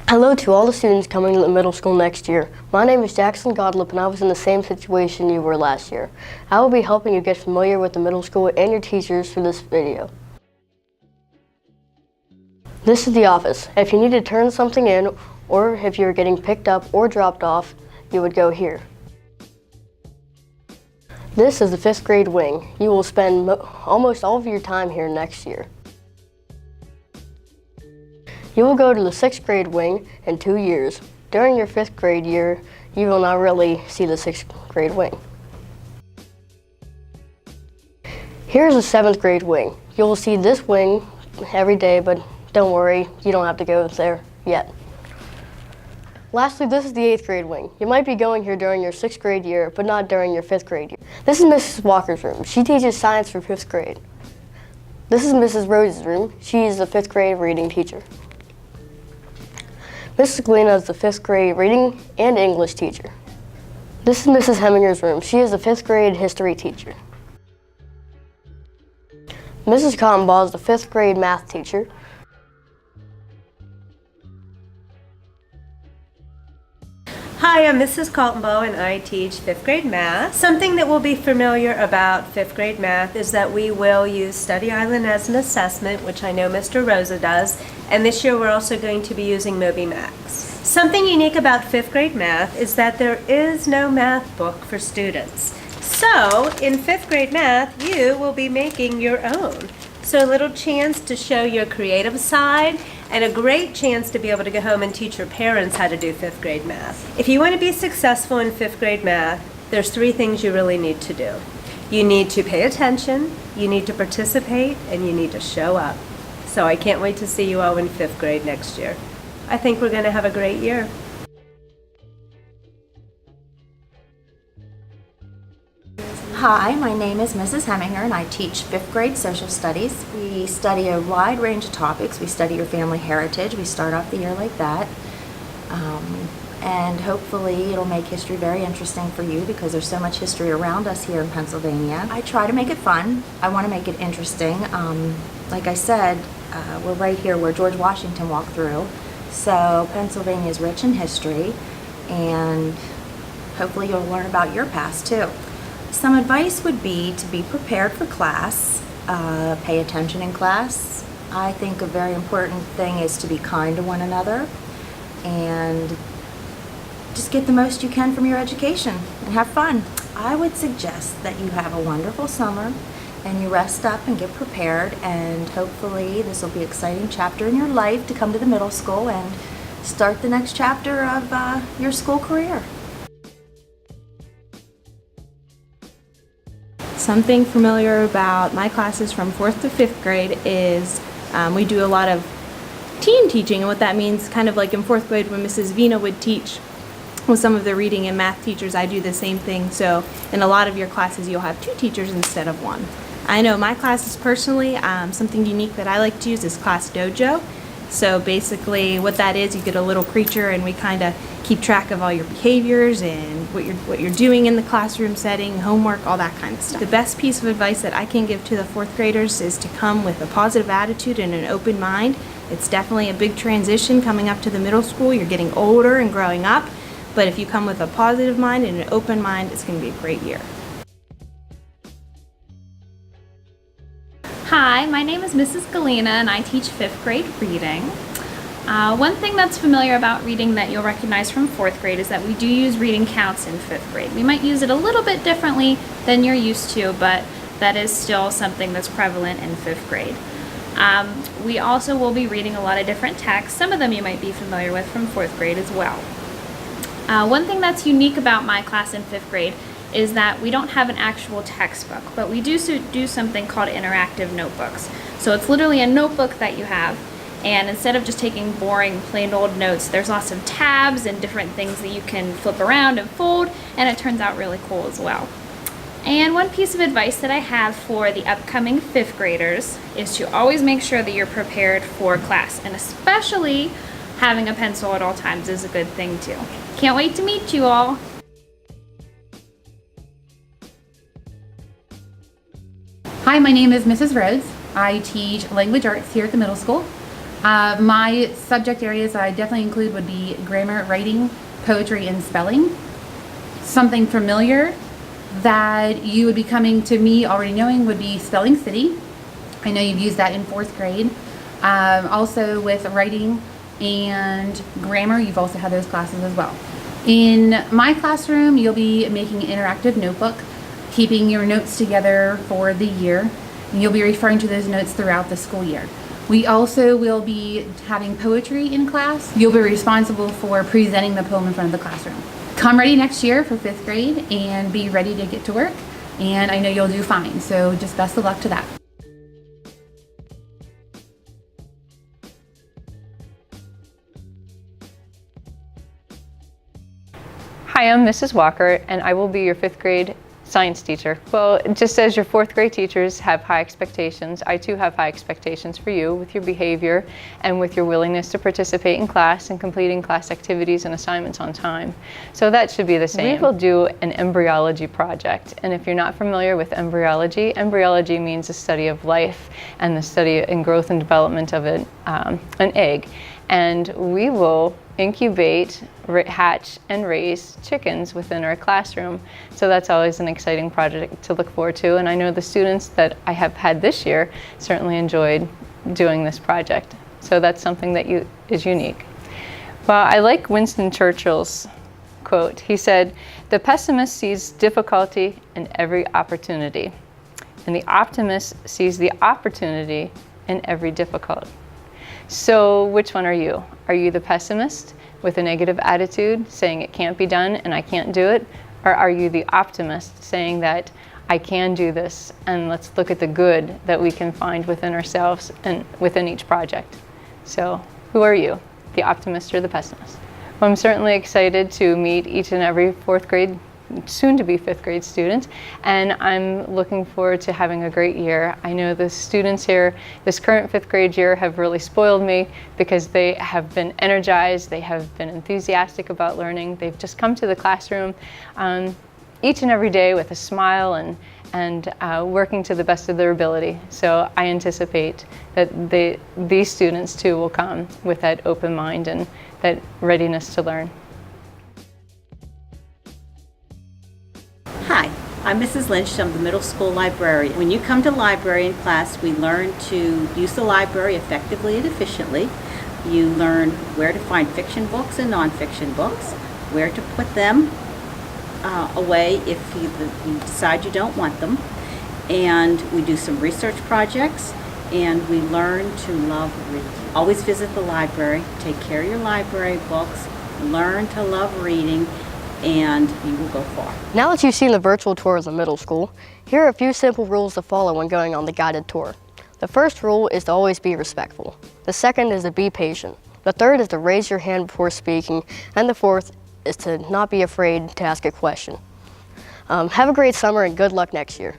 Hello to all the students coming to the middle school next year. My name is Jackson Godlip and I was in the same situation you were last year. I will be helping you get familiar with the middle school and your teachers through this video. This is the office. If you need to turn something in, or if you're getting picked up or dropped off, you would go here. This is the 5th grade wing. You will spend almost all of your time here next year. You will go to the 6th grade wing in 2 years. During your 5th grade year, you will not really see the 6th grade wing. Here's the 7th grade wing. You will see this wing every day, but don't worry, you don't have to go there yet. Lastly, this is the 8th grade wing. You might be going here during your 6th grade year, but not during your 5th grade year. This is Mrs. Walker's room. She teaches science for 5th grade. This is Mrs. Rose's room. She is the 5th grade reading teacher. Mrs. Galena is the 5th grade reading and English teacher. This is Mrs. Hemminger's room. She is the 5th grade history teacher. Mrs. Cottonball is the 5th grade math teacher. Hi, I'm Mrs. Kaltenbow and I teach 5th grade math. Something that will be familiar about 5th grade math is that we will use Study Island as an assessment, which I know Mr. Rosa does, and this year we're also going to be using MobyMax. Something unique about 5th grade math is that there is no math book for students. So, in 5th grade math, you will be making your own. So a little chance to show your creative side and a great chance to be able to go home and teach your parents how to do 5th grade math. If you want to be successful in 5th grade math, there's 3 things you really need to do. You need to pay attention, you need to participate, and you need to show up. So I can't wait to see you all in 5th grade next year. I think we're going to have a great year. Hi, my name is Mrs. Hemminger and I teach 5th grade social studies. We study a wide range of topics. We study your family heritage. We start off the year like that. And hopefully it'll make history very interesting for you because there's so much history around us here in Pennsylvania. I try to make it fun. I want to make it interesting. Like I said, we're right here where George Washington walked through. So Pennsylvania is rich in history and hopefully you'll learn about your past too. Some advice would be to be prepared for class, pay attention in class. I think a very important thing is to be kind to one another and just get the most you can from your education and have fun. I would suggest that you have a wonderful summer and you rest up and get prepared, and hopefully this will be an exciting chapter in your life to come to the middle school and start the next chapter of your school career. Something familiar about my classes from 4th to 5th grade is we do a lot of teen teaching, and what that means, kind of like in 4th grade when Mrs. Vina would teach with some of the reading and math teachers, I do the same thing. So in a lot of your classes you'll have 2 teachers instead of 1. I know my classes personally, something unique that I like to use is Class Dojo. So basically what that is, you get a little creature and we kind of keep track of all your behaviors and what you're doing in the classroom setting, homework, all that kind of stuff. The best piece of advice that I can give to the 4th graders is to come with a positive attitude and an open mind. It's definitely a big transition coming up to the middle school. You're getting older and growing up, but if you come with a positive mind and an open mind, it's going to be a great year. Hi, my name is Mrs. Galena and I teach 5th grade reading. One thing that's familiar about reading that you'll recognize from 4th grade is that we do use reading counts in 5th grade. We might use it a little bit differently than you're used to, but that is still something that's prevalent in 5th grade. We also will be reading a lot of different texts. Some of them you might be familiar with from 4th grade as well. One thing that's unique about my class in 5th grade is that we don't have an actual textbook, but we do something called interactive notebooks. So it's literally a notebook that you have, and instead of just taking boring plain old notes, there's lots of tabs and different things that you can flip around and fold, and it turns out really cool as well. And one piece of advice that I have for the upcoming 5th graders is to always make sure that you're prepared for class, and especially having a pencil at all times is a good thing too. Can't wait to meet you all. Hi, my name is Mrs. Rhodes. I teach language arts here at the middle school. My subject areas that I definitely include would be grammar, writing, poetry, and spelling. Something familiar that you would be coming to me already knowing would be Spelling City. I know you've used that in 4th grade. Also with writing and grammar, you've also had those classes as well. In my classroom, you'll be making an interactive notebook, keeping your notes together for the year, and you'll be referring to those notes throughout the school year. We also will be having poetry in class. You'll be responsible for presenting the poem in front of the classroom. Come ready next year for 5th grade and be ready to get to work, and I know you'll do fine, so just best of luck to that. Hi, I'm Mrs. Walker, and I will be your 5th grade science teacher. Well, just as your 4th grade teachers have high expectations, I too have high expectations for you with your behavior and with your willingness to participate in class and completing class activities and assignments on time. So that should be the same. We will do an embryology project, and if you're not familiar with embryology, embryology means the study of life and the study and growth and development of an egg. And we will incubate, hatch, and raise chickens within our classroom. So that's always an exciting project to look forward to. And I know the students that I have had this year certainly enjoyed doing this project. So that's something that is unique. Well, I like Winston Churchill's quote. He said, "The pessimist sees difficulty in every opportunity, and the optimist sees the opportunity in every difficulty." So which one are you? Are you the pessimist with a negative attitude, saying it can't be done and I can't do it? Or are you the optimist saying that I can do this, and let's look at the good that we can find within ourselves and within each project? So who are you, the optimist or the pessimist? Well, I'm certainly excited to meet each and every 4th grade, soon to be 5th grade student, and I'm looking forward to having a great year. I know the students here, this current 5th grade year, have really spoiled me because they have been energized, they have been enthusiastic about learning, they've just come to the classroom each and every day with a smile and working to the best of their ability. So I anticipate that these students too will come with that open mind and that readiness to learn. Hi, I'm Mrs. Lynch. I'm the middle school librarian. When you come to librarian class, we learn to use the library effectively and efficiently. You learn where to find fiction books and nonfiction books, where to put them away if you decide you don't want them. And we do some research projects, and we learn to love reading. Always visit the library, take care of your library books, learn to love reading, and you will go far. Now that you've seen the virtual tour of the middle school, here are a few simple rules to follow when going on the guided tour. The first rule is to always be respectful. The second is to be patient. The third is to raise your hand before speaking. And the fourth is to not be afraid to ask a question. Have a great summer and good luck next year.